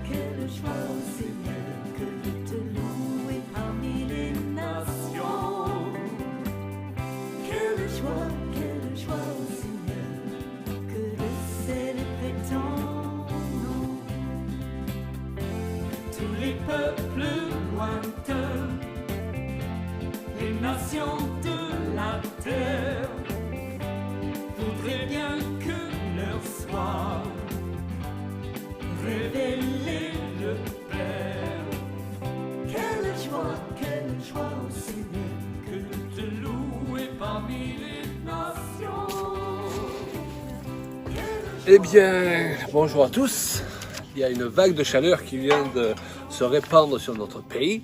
quelle joie, ô Seigneur, que de te louer parmi les nations. Quelle joie, ô Seigneur, que de célébrer ton nom. Tous les peuples lointains, les nations de la terre, voudraient bien que leur soit révélé le Père. Quelle joie, ô Seigneur, Que de te louer parmi les nations. Eh bien, bonjour à tous. Il y a une vague de chaleur qui vient de se répandre sur notre pays.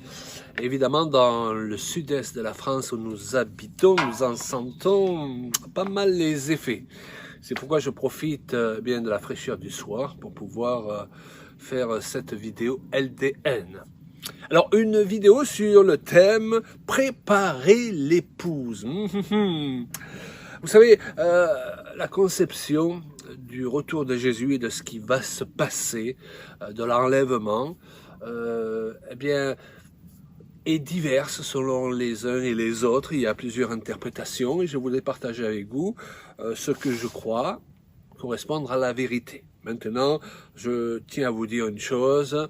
Évidemment, dans le sud-est de la France où nous habitons, nous en sentons pas mal les effets. C'est pourquoi je profite bien de la fraîcheur du soir pour pouvoir faire cette vidéo LDN. Alors, une vidéo sur le thème « Préparer l'épouse ». Vous savez, la conception du retour de Jésus et de ce qui va se passer, de l'enlèvement, eh bien, est diverse selon les uns et les autres. Il y a plusieurs interprétations et je voulais partager avec vous ce que je crois correspondre à la vérité. Maintenant, je tiens à vous dire une chose,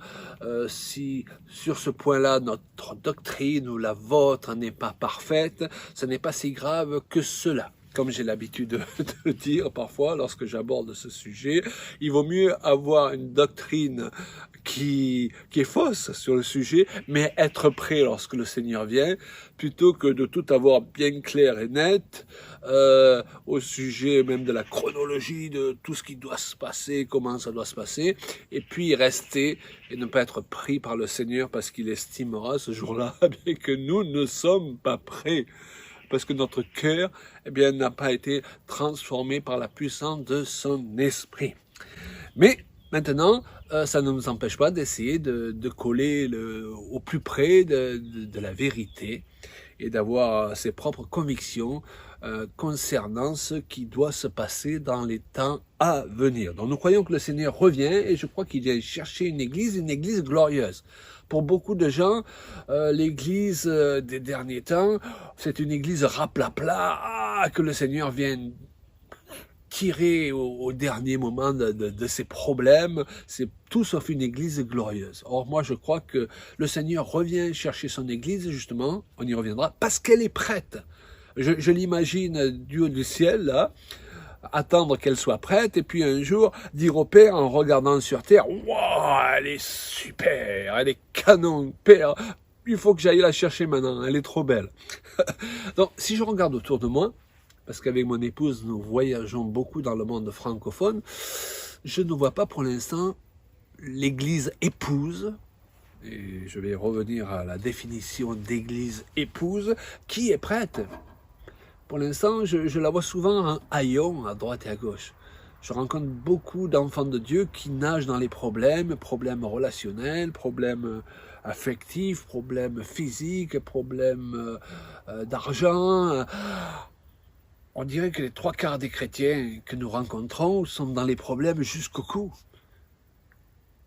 si sur ce point-là notre doctrine ou la vôtre n'est pas parfaite, ce n'est pas si grave que cela. Comme j'ai l'habitude de dire parfois lorsque j'aborde ce sujet, il vaut mieux avoir une doctrine qui est fausse sur le sujet, mais être prêt lorsque le Seigneur vient, plutôt que de tout avoir bien clair et net au sujet même de la chronologie, de tout ce qui doit se passer, comment ça doit se passer, et puis rester et ne pas être pris par le Seigneur parce qu'il estimera ce jour-là bien que nous ne sommes pas prêts. Parce que notre cœur, eh bien, n'a pas été transformé par la puissance de son esprit. Mais maintenant, ça ne nous empêche pas d'essayer de coller au plus près de la vérité et d'avoir ses propres convictions concernant ce qui doit se passer dans les temps à venir. Donc nous croyons que le Seigneur revient et je crois qu'il vient chercher une église glorieuse. Pour beaucoup de gens, l'église des derniers temps, c'est une église raplapla, que le Seigneur vient tirer au dernier moment de ses problèmes. C'est tout sauf une église glorieuse. Or, moi, je crois que le Seigneur revient chercher son église, justement, on y reviendra, parce qu'elle est prête. Je l'imagine du haut du ciel, là, attendre qu'elle soit prête, et puis un jour, dire au Père, en regardant sur terre, « Wow, elle est super, elle est canon, Père, il faut que j'aille la chercher maintenant, elle est trop belle. » Donc, si je regarde autour de moi, parce qu'avec mon épouse, nous voyageons beaucoup dans le monde francophone, je ne vois pas pour l'instant l'église épouse, et je vais revenir à la définition d'église épouse, qui est prête. Pour l'instant, je la vois souvent en haillons, à droite et à gauche. Je rencontre beaucoup d'enfants de Dieu qui nagent dans les problèmes relationnels, problèmes affectifs, problèmes physiques, problèmes d'argent. On dirait que les 3/4 des chrétiens que nous rencontrons sont dans les problèmes jusqu'au cou.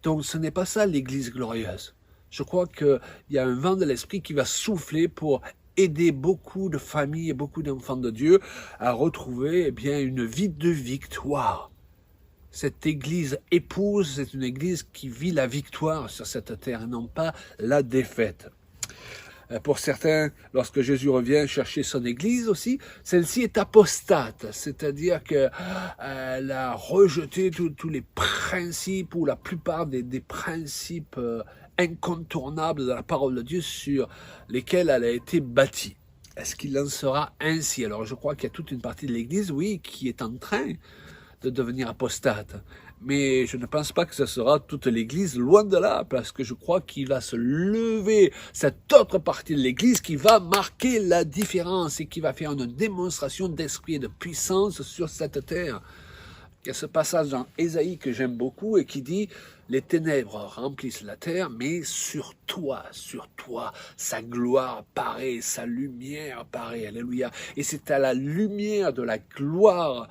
Donc ce n'est pas ça l'église glorieuse. Je crois qu'il y a un vent de l'esprit qui va souffler pour aider beaucoup de familles et beaucoup d'enfants de Dieu à retrouver eh bien, une vie de victoire. Cette église épouse, c'est une église qui vit la victoire sur cette terre et non pas la défaite. Pour certains, lorsque Jésus revient chercher son église aussi, celle-ci est apostate, c'est-à-dire qu'elle a rejeté tous les principes ou la plupart des principes incontournables de la parole de Dieu sur lesquels elle a été bâtie. Est-ce qu'il en sera ainsi? Alors je crois qu'il y a toute une partie de l'Église, oui, qui est en train de devenir apostate. Mais je ne pense pas que ce sera toute l'Église, loin de là, parce que je crois qu'il va se lever cette autre partie de l'Église qui va marquer la différence et qui va faire une démonstration d'esprit et de puissance sur cette terre. Il y a ce passage dans Ésaïe que j'aime beaucoup et qui dit « Les ténèbres remplissent la terre, mais sur toi, sa gloire paraît, sa lumière paraît. » Alléluia. Et c'est à la lumière de la gloire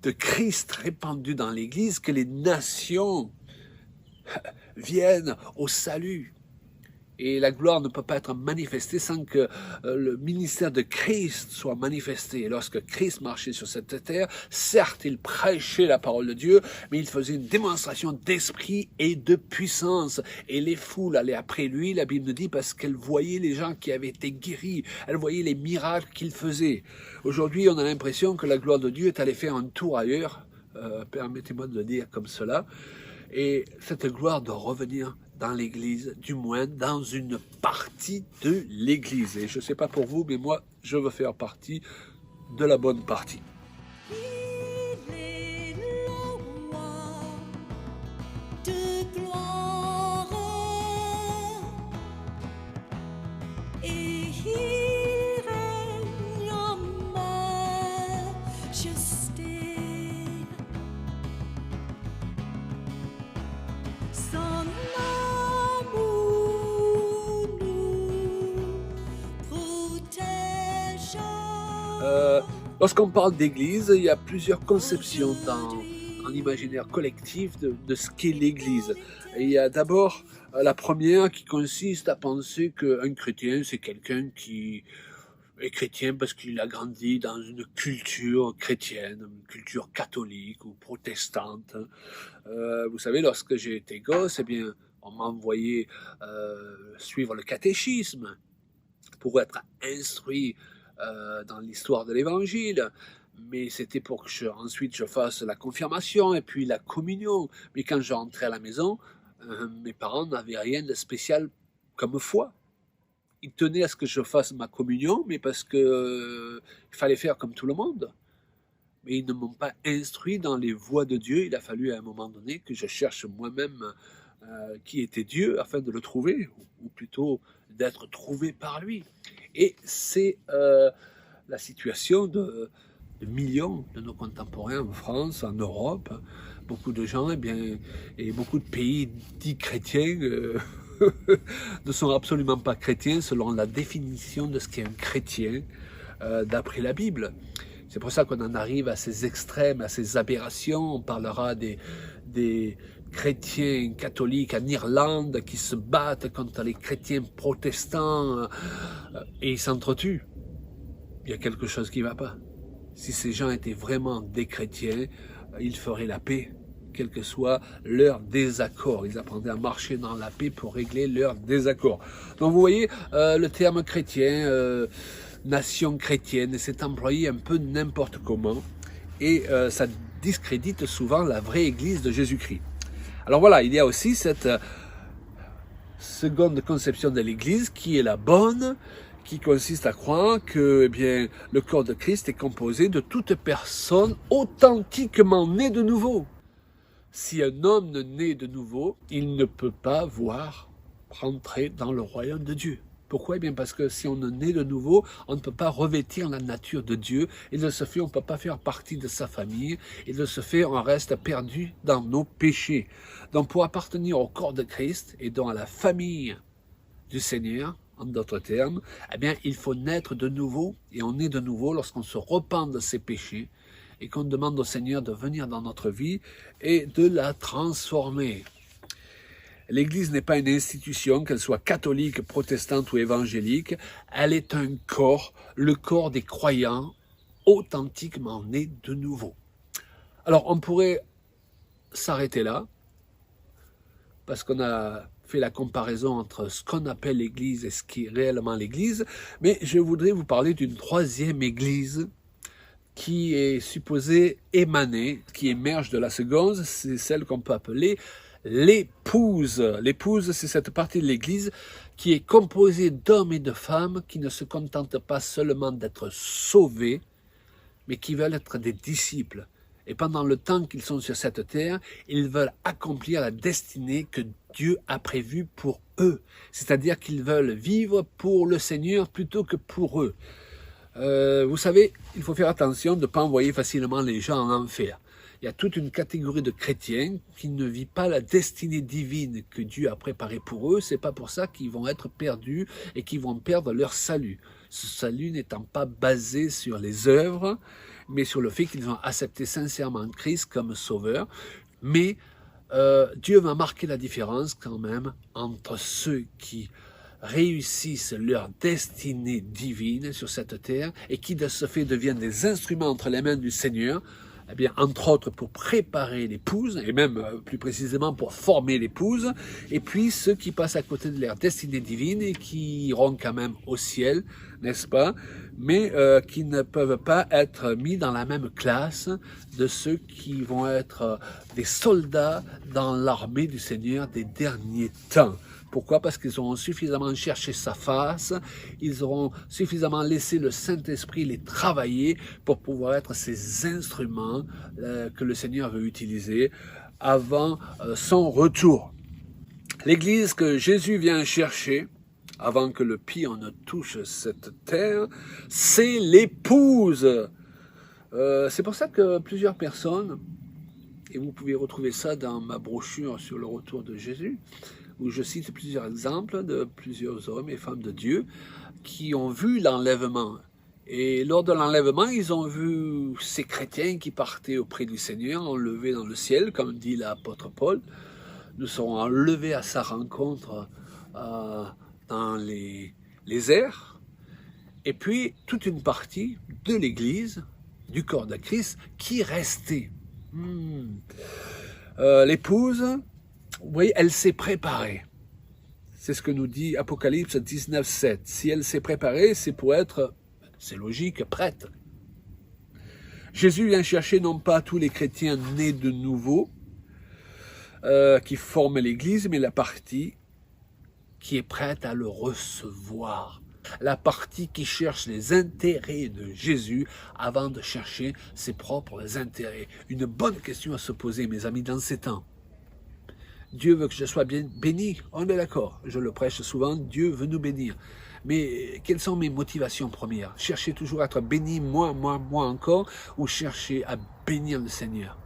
de Christ répandu dans l'Église que les nations viennent au salut. Et la gloire ne peut pas être manifestée sans que le ministère de Christ soit manifesté. Et lorsque Christ marchait sur cette terre, certes, il prêchait la parole de Dieu, mais il faisait une démonstration d'esprit et de puissance. Et les foules allaient après lui, la Bible nous dit, parce qu'elles voyaient les gens qui avaient été guéris, elles voyaient les miracles qu'il faisait. Aujourd'hui, on a l'impression que la gloire de Dieu est allée faire un tour ailleurs, permettez-moi de le dire comme cela, et cette gloire doit revenir dans l'Église, du moins dans une partie de l'Église. Et je ne sais pas pour vous, mais moi, je veux faire partie de la bonne partie. Il est le roi de gloire et il règne en majesté. Son amour nous protège. Lorsqu'on parle d'église, il y a plusieurs conceptions dans l'imaginaire collectif de ce qu'est l'église. Et il y a d'abord la première qui consiste à penser qu'un chrétien, c'est quelqu'un qui est chrétien parce qu'il a grandi dans une culture chrétienne, une culture catholique ou protestante. Vous savez, lorsque j'ai été gosse, eh bien, on m'a envoyé suivre le catéchisme pour être instruit dans l'histoire de l'Évangile, mais c'était pour que ensuite je fasse la confirmation et puis la communion. Mais quand je rentrais à la maison, mes parents n'avaient rien de spécial comme foi. Ils tenaient à ce que je fasse ma communion, mais parce que il fallait faire comme tout le monde. Mais ils ne m'ont pas instruit dans les voies de Dieu. Il a fallu à un moment donné que je cherche moi-même qui était Dieu afin de le trouver, ou plutôt d'être trouvé par lui. Et c'est la situation de millions de nos contemporains en France, en Europe. Beaucoup de gens, eh bien, et beaucoup de pays dits chrétiens ne sont absolument pas chrétiens selon la définition de ce qu'est un chrétien d'après la Bible. C'est pour ça qu'on en arrive à ces extrêmes, à ces aberrations. On parlera des chrétiens catholiques en Irlande qui se battent contre les chrétiens protestants et ils s'entretuent. Il y a quelque chose qui ne va pas. Si ces gens étaient vraiment des chrétiens, ils feraient la paix, quel que soit leur désaccord. Ils apprendraient à marcher dans la paix pour régler leurs désaccords. Donc vous voyez, le terme chrétien, nation chrétienne, c'est employé un peu n'importe comment et ça discrédite souvent la vraie Église de Jésus-Christ. Alors voilà, il y a aussi cette seconde conception de l'Église qui est la bonne, qui consiste à croire que eh bien, le corps de Christ est composé de toute personne authentiquement née de nouveau. Si un homme ne naît de nouveau, il ne peut pas voir rentrer dans le royaume de Dieu. Pourquoi? Eh bien parce que si on est né de nouveau, on ne peut pas revêtir la nature de Dieu. Et de ce fait, on ne peut pas faire partie de sa famille. Et de ce fait, on reste perdu dans nos péchés. Donc pour appartenir au corps de Christ et donc à la famille du Seigneur, en d'autres termes, eh bien il faut naître de nouveau. Et on naît de nouveau lorsqu'on se repent de ses péchés et qu'on demande au Seigneur de venir dans notre vie et de la transformer. L'Église n'est pas une institution, qu'elle soit catholique, protestante ou évangélique. Elle est un corps, le corps des croyants authentiquement nés de nouveau. Alors, on pourrait s'arrêter là, parce qu'on a fait la comparaison entre ce qu'on appelle l'Église et ce qui est réellement l'Église, mais je voudrais vous parler d'une troisième Église qui est supposée émaner, qui émerge de la seconde, c'est celle qu'on peut appeler l'épouse. L'épouse, c'est cette partie de l'Église qui est composée d'hommes et de femmes qui ne se contentent pas seulement d'être sauvés, mais qui veulent être des disciples. Et pendant le temps qu'ils sont sur cette terre, ils veulent accomplir la destinée que Dieu a prévue pour eux. C'est-à-dire qu'ils veulent vivre pour le Seigneur plutôt que pour eux. Vous savez, il faut faire attention de ne pas envoyer facilement les gens en enfer. Il y a toute une catégorie de chrétiens qui ne vit pas la destinée divine que Dieu a préparée pour eux. C'est pas pour ça qu'ils vont être perdus et qu'ils vont perdre leur salut. Ce salut n'étant pas basé sur les œuvres, mais sur le fait qu'ils ont accepté sincèrement Christ comme sauveur. Mais Dieu va marquer la différence quand même entre ceux qui réussissent leur destinée divine sur cette terre et qui de ce fait deviennent des instruments entre les mains du Seigneur, eh bien, entre autres pour préparer l'épouse, et même plus précisément pour former l'épouse, et puis ceux qui passent à côté de leur destinée divine et qui iront quand même au ciel, n'est-ce pas, mais qui ne peuvent pas être mis dans la même classe de ceux qui vont être des soldats dans l'armée du Seigneur des derniers temps. Pourquoi? Parce qu'ils auront suffisamment cherché sa face, ils auront suffisamment laissé le Saint-Esprit les travailler pour pouvoir être ces instruments que le Seigneur veut utiliser avant son retour. L'Église que Jésus vient chercher, avant que le pire ne touche cette terre, c'est l'épouse. C'est pour ça que plusieurs personnes, et vous pouvez retrouver ça dans ma brochure sur le retour de Jésus, où je cite plusieurs exemples de plusieurs hommes et femmes de Dieu qui ont vu l'enlèvement. Et lors de l'enlèvement, ils ont vu ces chrétiens qui partaient auprès du Seigneur, enlevés dans le ciel, comme dit l'apôtre Paul. Nous serons enlevés à sa rencontre dans les airs. Et puis, toute une partie de l'Église, du corps de Christ, qui restait. L'épouse, vous voyez, elle s'est préparée. C'est ce que nous dit Apocalypse 19:7. Si elle s'est préparée, c'est pour être, c'est logique, prête. Jésus vient chercher non pas tous les chrétiens nés de nouveau, qui forment l'Église, mais la partie qui est prête à le recevoir. La partie qui cherche les intérêts de Jésus avant de chercher ses propres intérêts. Une bonne question à se poser, mes amis, dans ces temps. Dieu veut que je sois bien béni, on est d'accord, je le prêche souvent, Dieu veut nous bénir. Mais quelles sont mes motivations premières? Chercher toujours à être béni, moi encore, ou chercher à bénir le Seigneur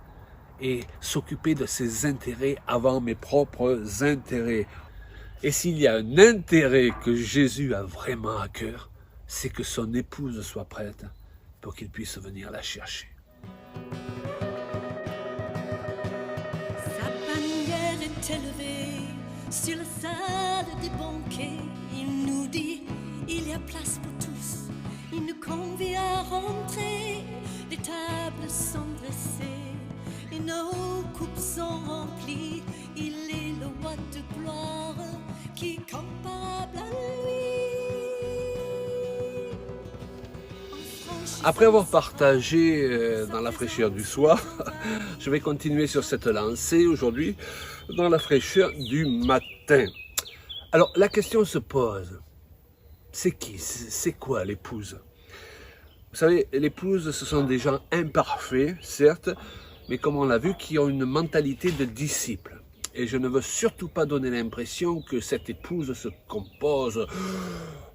et s'occuper de ses intérêts avant mes propres intérêts. Et s'il y a un intérêt que Jésus a vraiment à cœur, c'est que son épouse soit prête pour qu'il puisse venir la chercher. Élevé sur la salle des banquets, il nous dit, il y a place pour tous, il nous convie à rentrer, les tables sont dressées et nos coupes sont remplies, il est le roi de gloire qui est comparable à lui. Après avoir partagé dans la fraîcheur du soir, je vais continuer sur cette lancée aujourd'hui dans la fraîcheur du matin. Alors, la question se pose, c'est qui? C'est quoi l'épouse? Vous savez, l'épouse, ce sont des gens imparfaits, certes, mais comme on l'a vu, qui ont une mentalité de disciple. Et je ne veux surtout pas donner l'impression que cette épouse se compose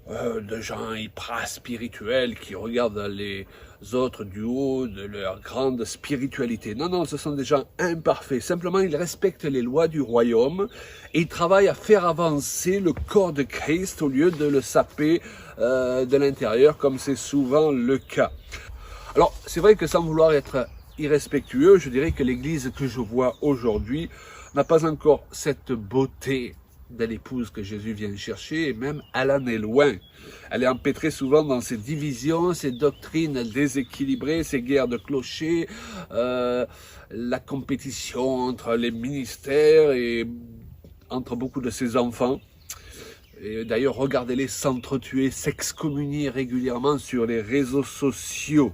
de gens hyper spirituels qui regardent les autres du haut de leur grande spiritualité. Non, non, ce sont des gens imparfaits. Simplement, ils respectent les lois du royaume et ils travaillent à faire avancer le corps de Christ au lieu de le saper de l'intérieur, comme c'est souvent le cas. Alors, c'est vrai que sans vouloir être irrespectueux, je dirais que l'église que je vois aujourd'hui n'a pas encore cette beauté de l'épouse que Jésus vient chercher, et même elle en est loin. Elle est empêtrée souvent dans ses divisions, ses doctrines déséquilibrées, ses guerres de clochers, la compétition entre les ministères et entre beaucoup de ses enfants. Et d'ailleurs, regardez-les s'entretuer, s'excommunier régulièrement sur les réseaux sociaux,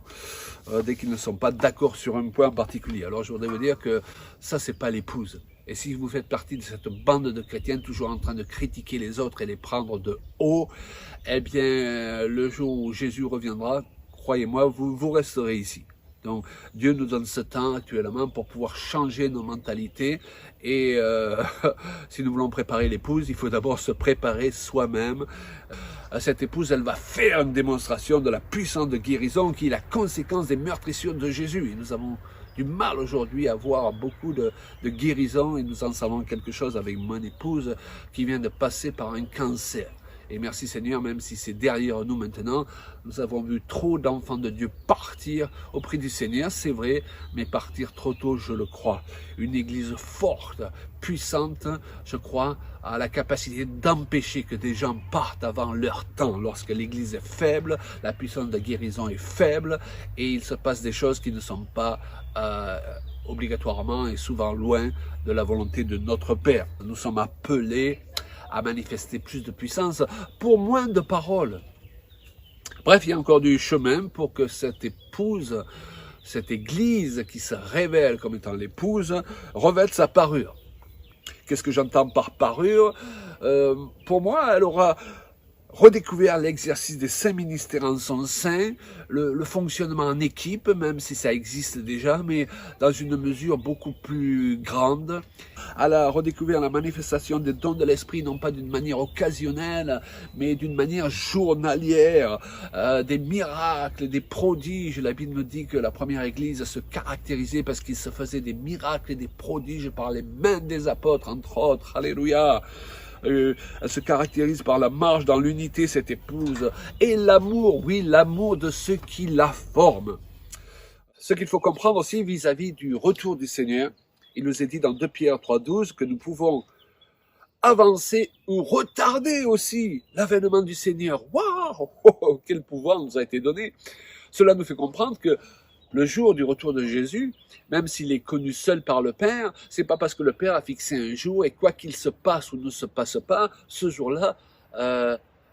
dès qu'ils ne sont pas d'accord sur un point en particulier. Alors je voudrais vous dire que ça, c'est pas l'épouse. Et si vous faites partie de cette bande de chrétiens toujours en train de critiquer les autres et les prendre de haut, eh bien, le jour où Jésus reviendra, croyez-moi, vous resterez ici. Donc, Dieu nous donne ce temps actuellement pour pouvoir changer nos mentalités. Et si nous voulons préparer l'épouse, il faut d'abord se préparer soi-même. Cette épouse, elle va faire une démonstration de la puissance de guérison qui est la conséquence des meurtrissures de Jésus. Et nous avons du mal aujourd'hui à voir beaucoup de guérison et nous en savons quelque chose avec mon épouse qui vient de passer par un cancer. Et merci Seigneur, même si c'est derrière nous maintenant, nous avons vu trop d'enfants de Dieu partir au prix du Seigneur, c'est vrai, mais partir trop tôt, je le crois. Une église forte, puissante, je crois, a la capacité d'empêcher que des gens partent avant leur temps. Lorsque l'église est faible, la puissance de guérison est faible, et il se passe des choses qui ne sont pas obligatoirement et souvent loin de la volonté de notre Père. Nous sommes appelés à manifester plus de puissance pour moins de paroles. Bref, il y a encore du chemin pour que cette épouse, cette église qui se révèle comme étant l'épouse, revête sa parure. Qu'est-ce que j'entends par parure? Pour moi, elle aura redécouvert l'exercice des 5 ministères en son sein, le fonctionnement en équipe, même si ça existe déjà, mais dans une mesure beaucoup plus grande. Elle a redécouvert la manifestation des dons de l'esprit, non pas d'une manière occasionnelle, mais d'une manière journalière, des miracles, des prodiges. La Bible nous dit que la première église se caractérisait parce qu'il se faisait des miracles et des prodiges par les mains des apôtres, entre autres. Alléluia! Elle se caractérise par la marche dans l'unité, cette épouse, et l'amour, oui, l'amour de ceux qui la forment. Ce qu'il faut comprendre aussi vis-à-vis du retour du Seigneur, il nous est dit dans 2 Pierre 3,12 que nous pouvons avancer ou retarder aussi l'avènement du Seigneur. Waouh! Quel pouvoir nous a été donné! Cela nous fait comprendre que le jour du retour de Jésus, même s'il est connu seul par le Père, c'est pas parce que le Père a fixé un jour et quoi qu'il se passe ou ne se passe pas, ce jour-là,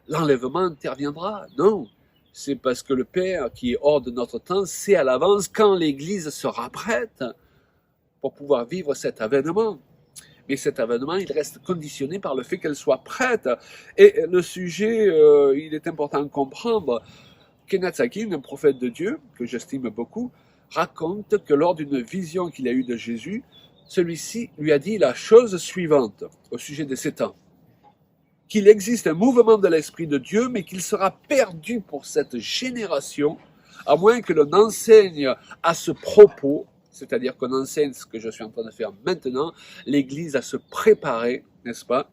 l'enlèvement interviendra. Non, c'est parce que le Père, qui est hors de notre temps, sait à l'avance quand l'Église sera prête pour pouvoir vivre cet avènement. Mais cet avènement, il reste conditionné par le fait qu'elle soit prête. Et le sujet, il est important de comprendre. Kenneth Hagin, un prophète de Dieu, que j'estime beaucoup, raconte que lors d'une vision qu'il a eue de Jésus, celui-ci lui a dit la chose suivante au sujet de ces temps. Qu'il existe un mouvement de l'Esprit de Dieu, mais qu'il sera perdu pour cette génération, à moins que l'on enseigne à ce propos, c'est-à-dire qu'on enseigne ce que je suis en train de faire maintenant, l'Église à se préparer, n'est-ce pas ?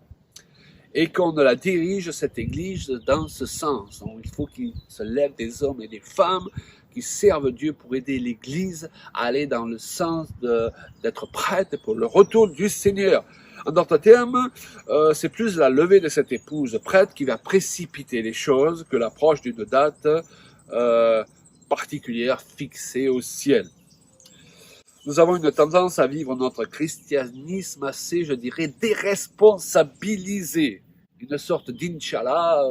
Et qu'on la dirige, cette Église, dans ce sens. Donc, il faut qu'il se lève des hommes et des femmes qui servent Dieu pour aider l'Église à aller dans le sens d'être prête pour le retour du Seigneur. En d'autres termes, c'est plus la levée de cette épouse prête qui va précipiter les choses que l'approche d'une date particulière fixée au ciel. Nous avons une tendance à vivre notre christianisme assez, je dirais, déresponsabilisé. Une sorte d'inchallah,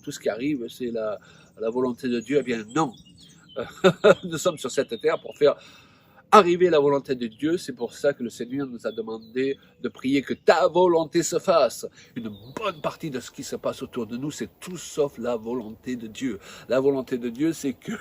tout ce qui arrive, c'est la volonté de Dieu. Eh bien, non. Nous sommes sur cette terre pour faire arriver la volonté de Dieu. C'est pour ça que le Seigneur nous a demandé de prier que ta volonté se fasse. Une bonne partie de ce qui se passe autour de nous, c'est tout sauf la volonté de Dieu. La volonté de Dieu, c'est que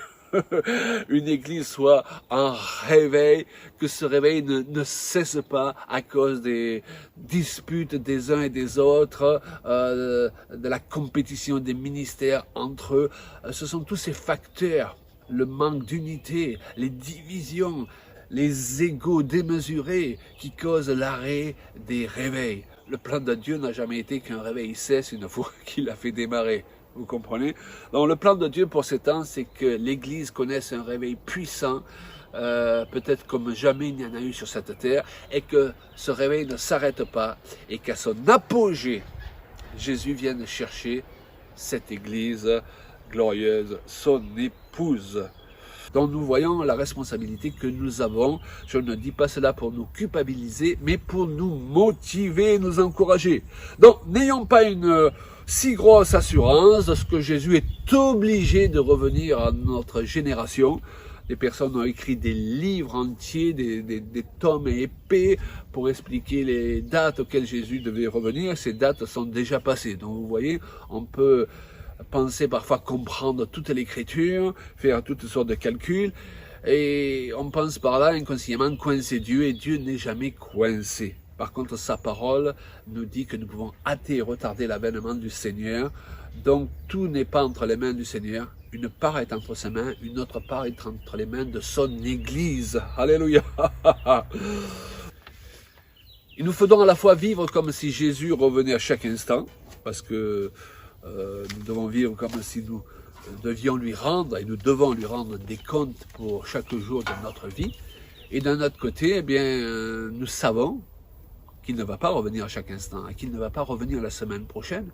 une église soit en réveil, que ce réveil ne cesse pas à cause des disputes des uns et des autres, de la compétition des ministères entre eux. Ce sont tous ces facteurs, le manque d'unité, les divisions, les égos démesurés qui causent l'arrêt des réveils. Le plan de Dieu n'a jamais été qu'un réveil cesse une fois qu'il a fait démarrer. Vous comprenez? Donc le plan de Dieu pour ces temps, c'est que l'Église connaisse un réveil puissant, peut-être comme jamais il n'y en a eu sur cette terre, et que ce réveil ne s'arrête pas, et qu'à son apogée, Jésus vienne chercher cette Église glorieuse, son épouse. Donc nous voyons la responsabilité que nous avons. Je ne dis pas cela pour nous culpabiliser, mais pour nous motiver, nous encourager. Donc n'ayons pas une si grosse assurance de ce que Jésus est obligé de revenir à notre génération. Des personnes ont écrit des livres entiers, des tomes épais pour expliquer les dates auxquelles Jésus devait revenir. Ces dates sont déjà passées. Donc vous voyez, on peut penser parfois comprendre toute l'écriture, faire toutes sortes de calculs, et on pense par là inconsciemment coincer Dieu, et Dieu n'est jamais coincé. Par contre, sa parole nous dit que nous pouvons hâter et retarder l'avènement du Seigneur. Donc, tout n'est pas entre les mains du Seigneur. Une part est entre ses mains, une autre part est entre les mains de son Église. Alléluia. Il nous faut donc à la fois vivre comme si Jésus revenait à chaque instant, parce que nous devons vivre comme si nous devions lui rendre, et nous devons lui rendre des comptes pour chaque jour de notre vie. Et d'un autre côté, eh bien, nous savons qu'il ne va pas revenir à chaque instant, qu'il ne va pas revenir la semaine prochaine,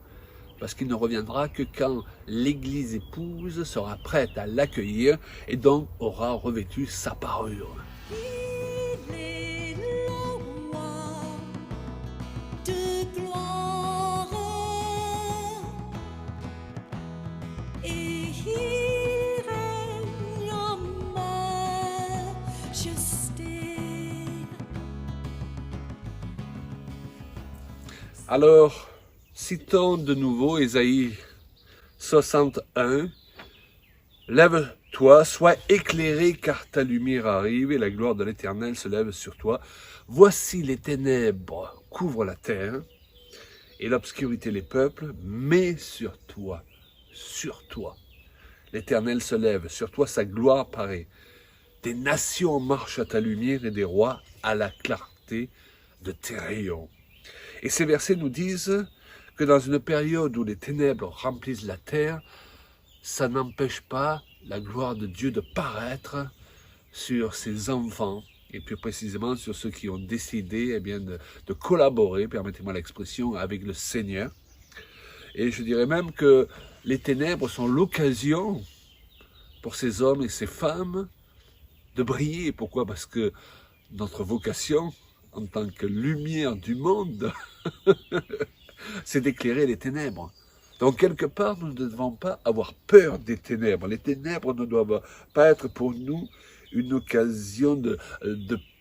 parce qu'il ne reviendra que quand l'Église épouse sera prête à l'accueillir et donc aura revêtu sa parure. Il est le roi de gloire et il règne en majesté. Alors, citons de nouveau Ésaïe 61. Lève-toi, sois éclairé, car ta lumière arrive et la gloire de l'Éternel se lève sur toi. Voici les ténèbres couvrent la terre et l'obscurité les peuples, mais sur toi, l'Éternel se lève, sur toi sa gloire paraît. Des nations marchent à ta lumière et des rois à la clarté de tes rayons. Et ces versets nous disent que dans une période où les ténèbres remplissent la terre, ça n'empêche pas la gloire de Dieu de paraître sur ses enfants, et plus précisément sur ceux qui ont décidé eh bien, de collaborer, permettez-moi l'expression, avec le Seigneur. Et je dirais même que les ténèbres sont l'occasion pour ces hommes et ces femmes de briller. Pourquoi? Parce que notre vocation, en tant que lumière du monde, c'est d'éclairer les ténèbres. Donc, quelque part, nous ne devons pas avoir peur des ténèbres. Les ténèbres ne doivent pas être pour nous une occasion de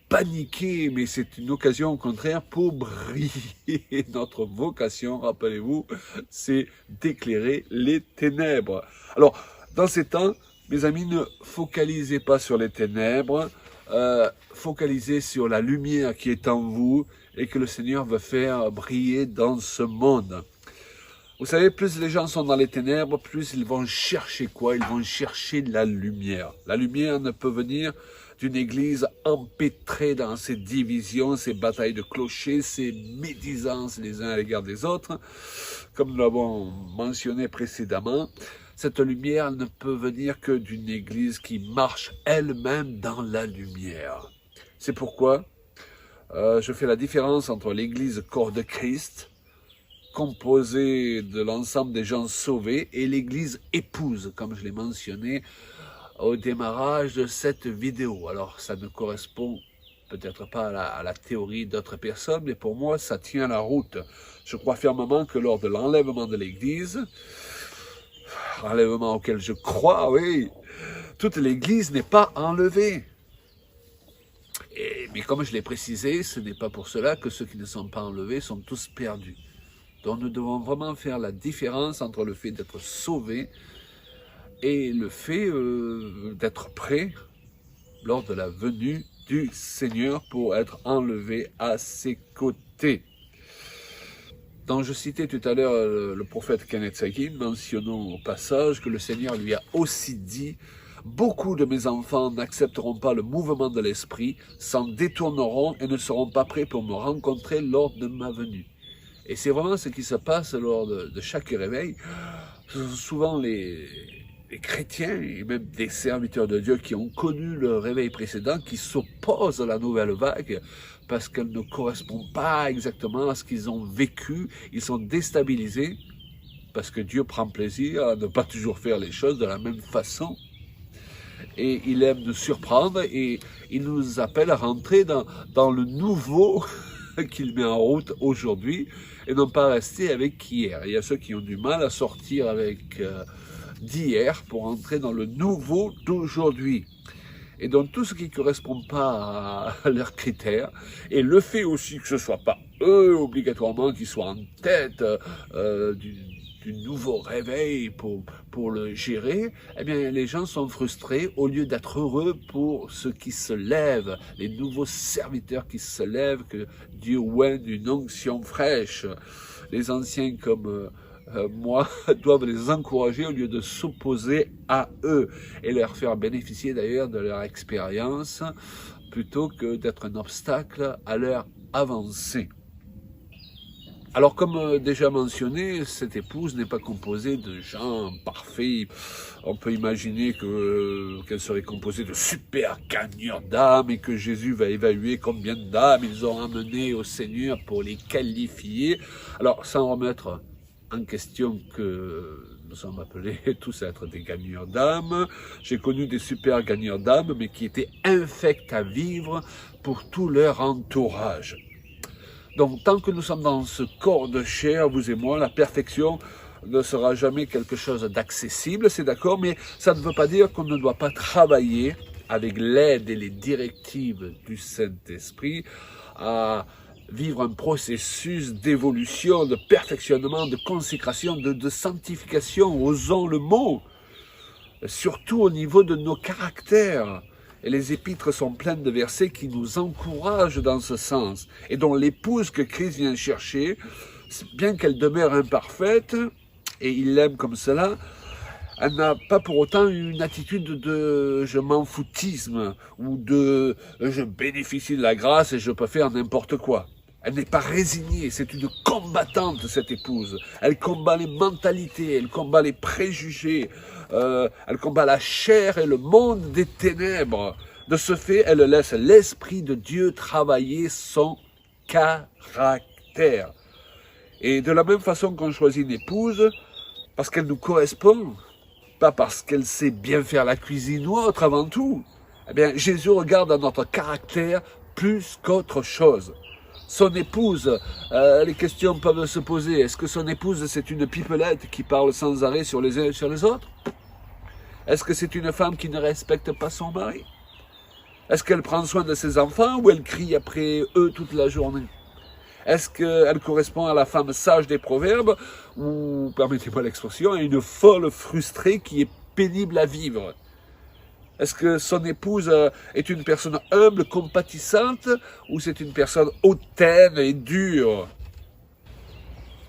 paniquer, mais c'est une occasion au contraire pour briller. Notre vocation, rappelez-vous, c'est d'éclairer les ténèbres. Alors, dans ces temps, mes amis, ne focalisez pas sur les ténèbres, focalisez sur la lumière qui est en vous et que le Seigneur veut faire briller dans ce monde. Vous savez, plus les gens sont dans les ténèbres, plus ils vont chercher quoi? Ils vont chercher la lumière. La lumière ne peut venir d'une église empêtrée dans ses divisions, ses batailles de clochers, ses médisances les uns à l'égard des autres. Comme nous l'avons mentionné précédemment, cette lumière ne peut venir que d'une église qui marche elle-même dans la lumière. C'est pourquoi je fais la différence entre l'église corps de Christ, composée de l'ensemble des gens sauvés, et l'église épouse, comme je l'ai mentionné au démarrage de cette vidéo. Alors, ça ne correspond peut-être pas à la théorie d'autres personnes, mais pour moi, ça tient la route. Je crois fermement que lors de l'enlèvement de l'église, enlèvement auquel je crois, oui, toute l'église n'est pas enlevée. Mais comme je l'ai précisé, ce n'est pas pour cela que ceux qui ne sont pas enlevés sont tous perdus. Donc nous devons vraiment faire la différence entre le fait d'être sauvé et le fait d'être prêt lors de la venue du Seigneur pour être enlevé à ses côtés. Donc je citais tout à l'heure le prophète Kenneth Hagin, mentionnant au passage que le Seigneur lui a aussi dit « Beaucoup de mes enfants n'accepteront pas le mouvement de l'esprit, s'en détourneront et ne seront pas prêts pour me rencontrer lors de ma venue. » Et c'est vraiment ce qui se passe lors de chaque réveil. Ce sont souvent les chrétiens et même des serviteurs de Dieu qui ont connu le réveil précédent qui s'opposent à la nouvelle vague parce qu'elle ne correspond pas exactement à ce qu'ils ont vécu. Ils sont déstabilisés parce que Dieu prend plaisir à ne pas toujours faire les choses de la même façon. Et il aime nous surprendre et il nous appelle à rentrer dans le nouveau qu'il met en route aujourd'hui et non pas rester avec hier. Il y a ceux qui ont du mal à sortir avec d'hier pour entrer dans le nouveau d'aujourd'hui. Et donc tout ce qui ne correspond pas à leurs critères, et le fait aussi que ce ne soit pas eux obligatoirement qui soient en tête du nouveau réveil pour le gérer, eh bien les gens sont frustrés au lieu d'être heureux pour ceux qui se lèvent, les nouveaux serviteurs qui se lèvent, que Dieu oigne une onction fraîche. Les anciens comme moi doivent les encourager au lieu de s'opposer à eux et leur faire bénéficier d'ailleurs de leur expérience plutôt que d'être un obstacle à leur avancée. Alors, comme déjà mentionné, cette épouse n'est pas composée de gens parfaits. On peut imaginer qu'elle serait composée de super gagneurs d'âmes et que Jésus va évaluer combien d'âmes ils ont amené au Seigneur pour les qualifier. Alors, sans remettre en question que nous sommes appelés tous à être des gagneurs d'âmes, j'ai connu des super gagneurs d'âmes, mais qui étaient infects à vivre pour tout leur entourage. Donc, tant que nous sommes dans ce corps de chair, vous et moi, la perfection ne sera jamais quelque chose d'accessible, c'est d'accord, mais ça ne veut pas dire qu'on ne doit pas travailler avec l'aide et les directives du Saint-Esprit à vivre un processus d'évolution, de perfectionnement, de consécration, de sanctification, osons le mot, surtout au niveau de nos caractères. Et les épîtres sont pleines de versets qui nous encouragent dans ce sens, et dont l'épouse que Christ vient chercher, bien qu'elle demeure imparfaite, et il l'aime comme cela, elle n'a pas pour autant une attitude de je m'en foutisme, ou de je bénéficie de la grâce et je peux faire n'importe quoi. Elle n'est pas résignée, c'est une combattante, cette épouse. Elle combat les mentalités, elle combat les préjugés, elle combat la chair et le monde des ténèbres. De ce fait, elle laisse l'Esprit de Dieu travailler son caractère. Et de la même façon qu'on choisit une épouse, parce qu'elle nous correspond, pas parce qu'elle sait bien faire la cuisine ou autre avant tout. Eh bien, Jésus regarde à notre caractère plus qu'autre chose. Son épouse, les questions peuvent se poser. Est-ce que son épouse, c'est une pipelette qui parle sans arrêt sur les uns et sur les autres? Est-ce que c'est une femme qui ne respecte pas son mari? Est-ce qu'elle prend soin de ses enfants ou elle crie après eux toute la journée? Est-ce qu'elle correspond à la femme sage des proverbes ou, permettez-moi l'expression, à une folle frustrée qui est pénible à vivre? Est-ce que son épouse est une personne humble, compatissante, ou c'est une personne hautaine et dure?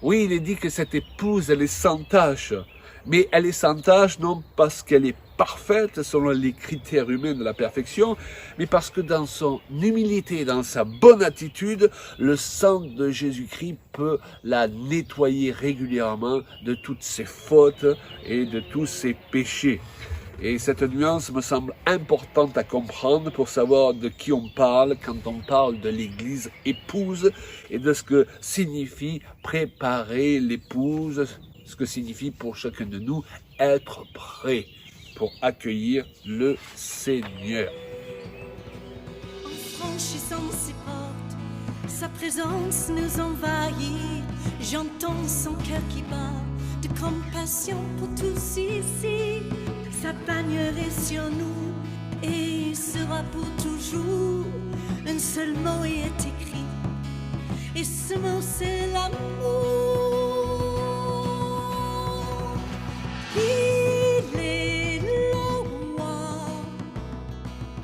Oui, il est dit que cette épouse, elle est sans tache. Mais elle est sans tache non parce qu'elle est parfaite selon les critères humains de la perfection, mais parce que dans son humilité, dans sa bonne attitude, le sang de Jésus-Christ peut la nettoyer régulièrement de toutes ses fautes et de tous ses péchés. Et cette nuance me semble importante à comprendre pour savoir de qui on parle quand on parle de l'Église épouse et de ce que signifie préparer l'épouse, ce que signifie pour chacun de nous être prêt pour accueillir le Seigneur. En franchissant ses portes, sa présence nous envahit. J'entends son cœur qui bat de compassion pour tous ici. Sa bannière est sur nous et sera pour toujours. Un seul mot est écrit et ce mot c'est l'amour. Il est le roi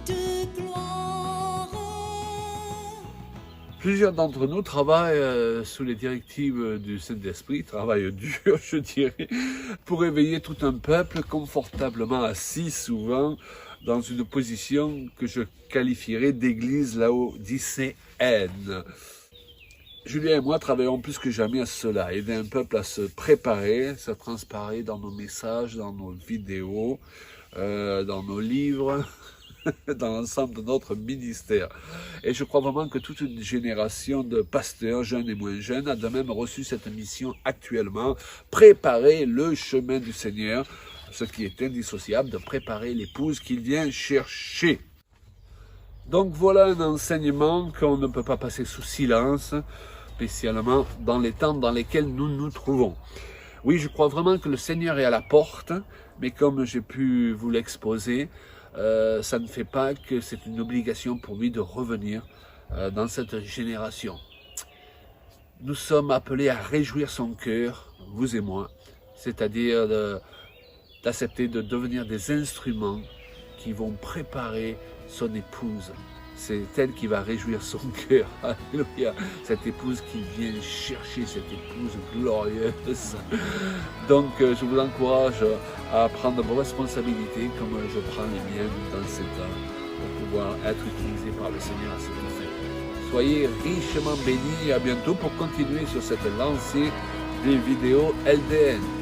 de gloire. Plusieurs d'entre nous travaillent sous les directives du Saint-Esprit, travaillent dur, je dirais, pour éveiller tout un peuple confortablement assis, souvent dans une position que je qualifierais d'église laodicéenne. Julien et moi travaillons plus que jamais à cela, aider un peuple à se préparer, ça transparaît dans nos messages, dans nos vidéos, dans nos livres, dans l'ensemble de notre ministère. Et je crois vraiment que toute une génération de pasteurs, jeunes et moins jeunes, a de même reçu cette mission actuellement, préparer le chemin du Seigneur, ce qui est indissociable de préparer l'épouse qu'il vient chercher. Donc voilà un enseignement qu'on ne peut pas passer sous silence, spécialement dans les temps dans lesquels nous nous trouvons. Oui, je crois vraiment que le Seigneur est à la porte, mais comme j'ai pu vous l'exposer, ça ne fait pas que c'est une obligation pour lui de revenir dans cette génération. Nous sommes appelés à réjouir son cœur, vous et moi, c'est-à-dire d'accepter de devenir des instruments qui vont préparer son épouse. C'est elle qui va réjouir son cœur. Alléluia. Cette épouse qui vient chercher, cette épouse glorieuse. Donc, je vous encourage à prendre vos responsabilités comme je prends les miennes dans ces temps pour pouvoir être utilisé par le Seigneur à cette fin. Soyez richement bénis et à bientôt pour continuer sur cette lancée des vidéos LDN.